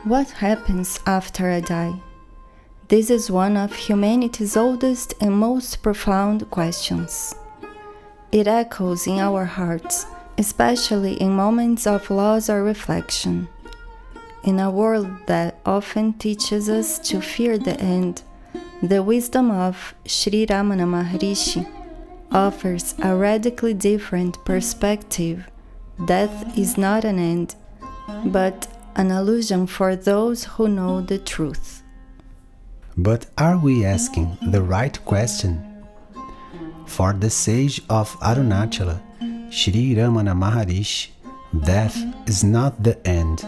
What happens after I die? This is one of humanity's oldest and most profound questions. It echoes in our hearts, especially in moments of loss or reflection. In a world that often teaches us to fear the end, the wisdom of Sri Ramana Maharshi offers a radically different perspective. Death is not an end, but an illusion for those who know the truth. But are we asking the right question? For the sage of Arunachala, Sri Ramana Maharshi, death is not the end,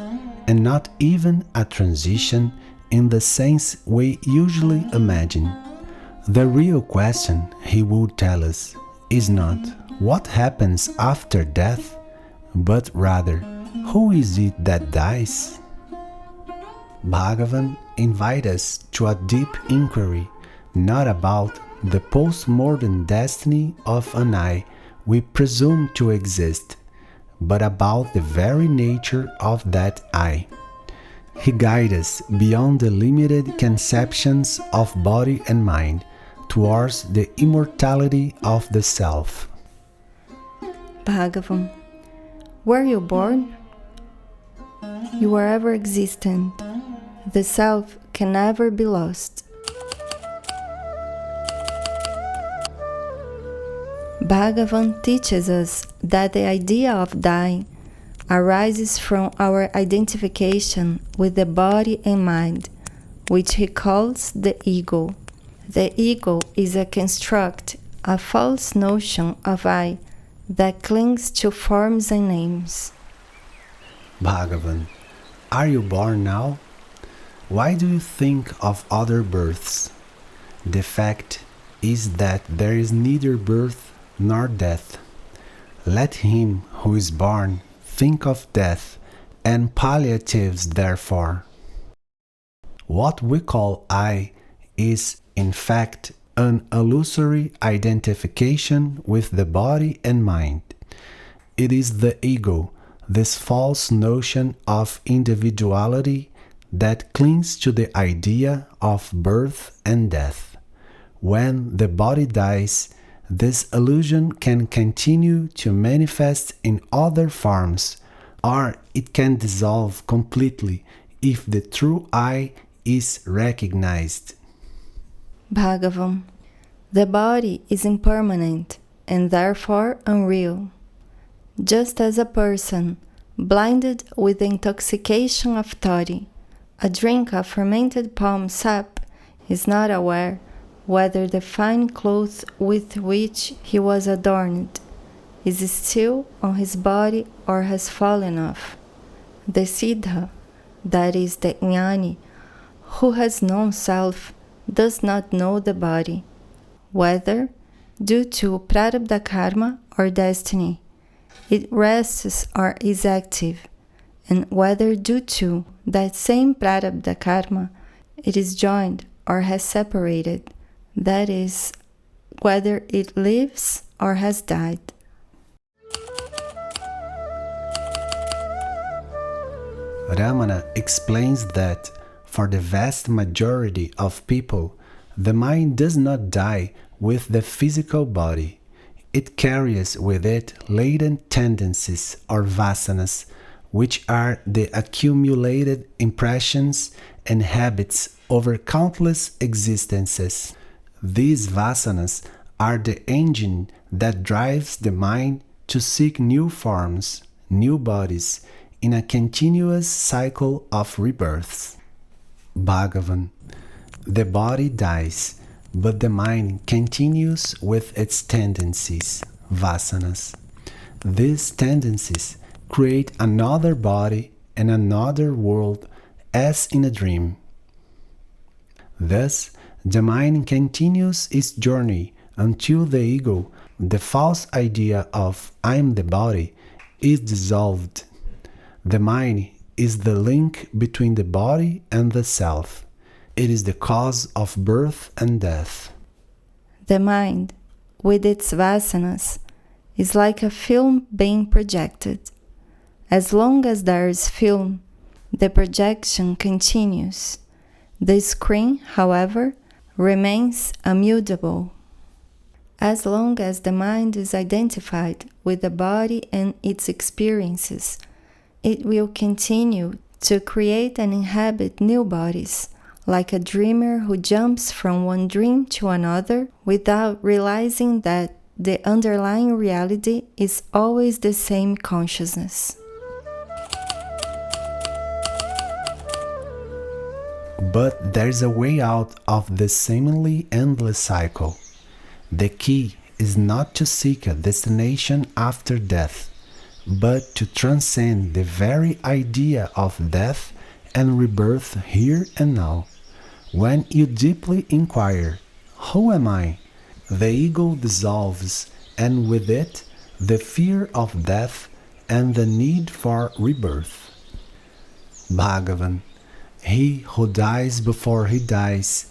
and not even a transition in the sense we usually imagine. The real question, he would tell us, is not what happens after death, but rather, who is it that dies? Bhagavan invites us to a deep inquiry, not about the post-mortem destiny of an I we presume to exist, but about the very nature of that I. He guides us beyond the limited conceptions of body and mind towards the immortality of the self. Bhagavan, were you born? You are ever existent. The self can never be lost. Bhagavan teaches us that the idea of dying arises from our identification with the body and mind, which he calls the ego. The ego is a construct, a false notion of I that clings to forms and names. Bhagavan, are you born now? Why do you think of other births? The fact is that there is neither birth nor death. Let him who is born think of death and palliatives therefore. What we call I is, in fact, an illusory identification with the body and mind. It is the ego, this false notion of individuality that clings to the idea of birth and death. When the body dies, this illusion can continue to manifest in other forms, or it can dissolve completely if the true I is recognized. Bhagavan, the body is impermanent and therefore unreal. Just as a person, blinded with the intoxication of toddy, a drink of fermented palm sap, is not aware whether the fine clothes with which he was adorned is still on his body or has fallen off. The Siddha, that is the Jnani, who has known self, does not know the body, whether due to prarabdha karma or destiny, it rests or is active, and whether due to that same prarabdha karma, it is joined or has separated, that is, whether it lives or has died. Ramana explains that for the vast majority of people, the mind does not die with the physical body. It carries with it latent tendencies or vāsanās, which are the accumulated impressions and habits over countless existences. These vāsanās are the engine that drives the mind to seek new forms, new bodies, in a continuous cycle of rebirths. Bhagavan, the body dies, but the mind continues with its tendencies, vāsanās. These tendencies create another body and another world as in a dream. Thus, the mind continues its journey until the ego, the false idea of I am the body, is dissolved. The mind is the link between the body and the self. It is the cause of birth and death. The mind, with its vāsanās, is like a film being projected. As long as there is film, the projection continues. The screen, however, remains immutable. As long as the mind is identified with the body and its experiences, it will continue to create and inhabit new bodies, like a dreamer who jumps from one dream to another without realizing that the underlying reality is always the same consciousness. But there's a way out of this seemingly endless cycle. The key is not to seek a destination after death, but to transcend the very idea of death and rebirth here and now. When you deeply inquire, "Who am I?" the ego dissolves, and with it, the fear of death and the need for rebirth. Bhagavan, he who dies before he dies,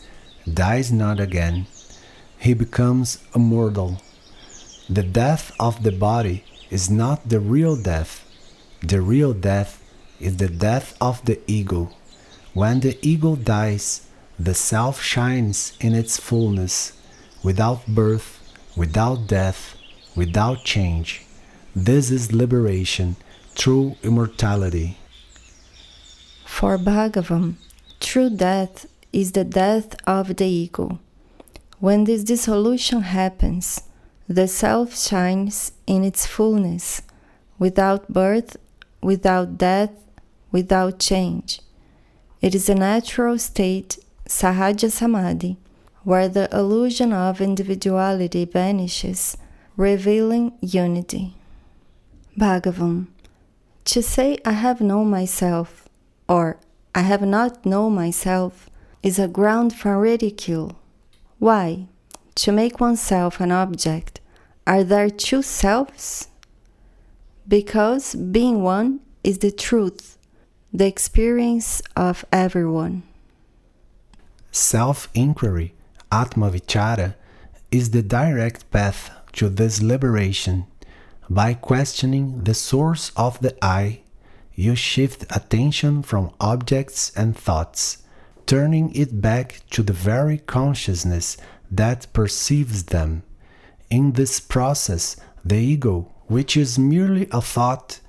dies not again. He becomes immortal. The death of the body is not the real death. The real death is the death of the ego. When the ego dies, the self shines in its fullness, without birth, without death, without change. This is liberation, true immortality. For Bhagavan, true death is the death of the ego. When this dissolution happens, the self shines in its fullness, without birth, without death, without change. It is a natural state, Sahaja Samadhi, where the illusion of individuality vanishes, revealing unity. Bhagavan, to say I have known myself, or I have not known myself, is a ground for ridicule. Why? To make oneself an object, are there two selves? Because being one is the truth, the experience of everyone. Self-inquiry, Ātma-vichāra, is the direct path to this liberation. By questioning the source of the I, you shift attention from objects and thoughts, turning it back to the very consciousness that perceives them. In this process, the ego, which is merely a thought,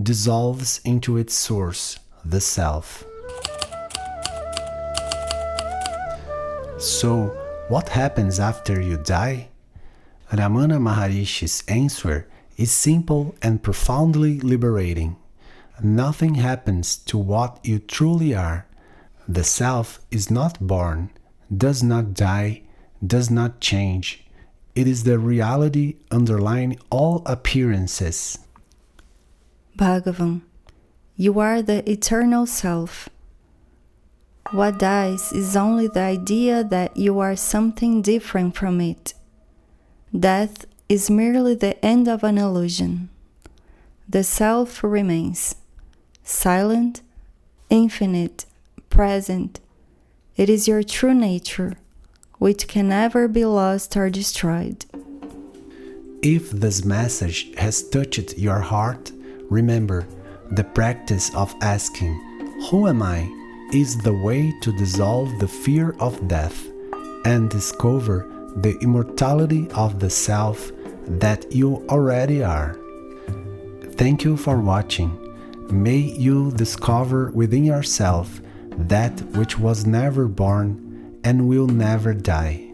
dissolves into its source, the self. So, what happens after you die? Ramana Maharshi's answer is simple and profoundly liberating. Nothing happens to what you truly are. The self is not born, does not die, does not change. It is the reality underlying all appearances. Bhagavan, you are the eternal self. What dies is only the idea that you are something different from it. Death is merely the end of an illusion. The self remains silent, infinite, present. It is your true nature, which can never be lost or destroyed. If this message has touched your heart, remember, the practice of asking, "Who am I?" is the way to dissolve the fear of death and discover the immortality of the self that you already are. Thank you for watching. May you discover within yourself that which was never born and will never die.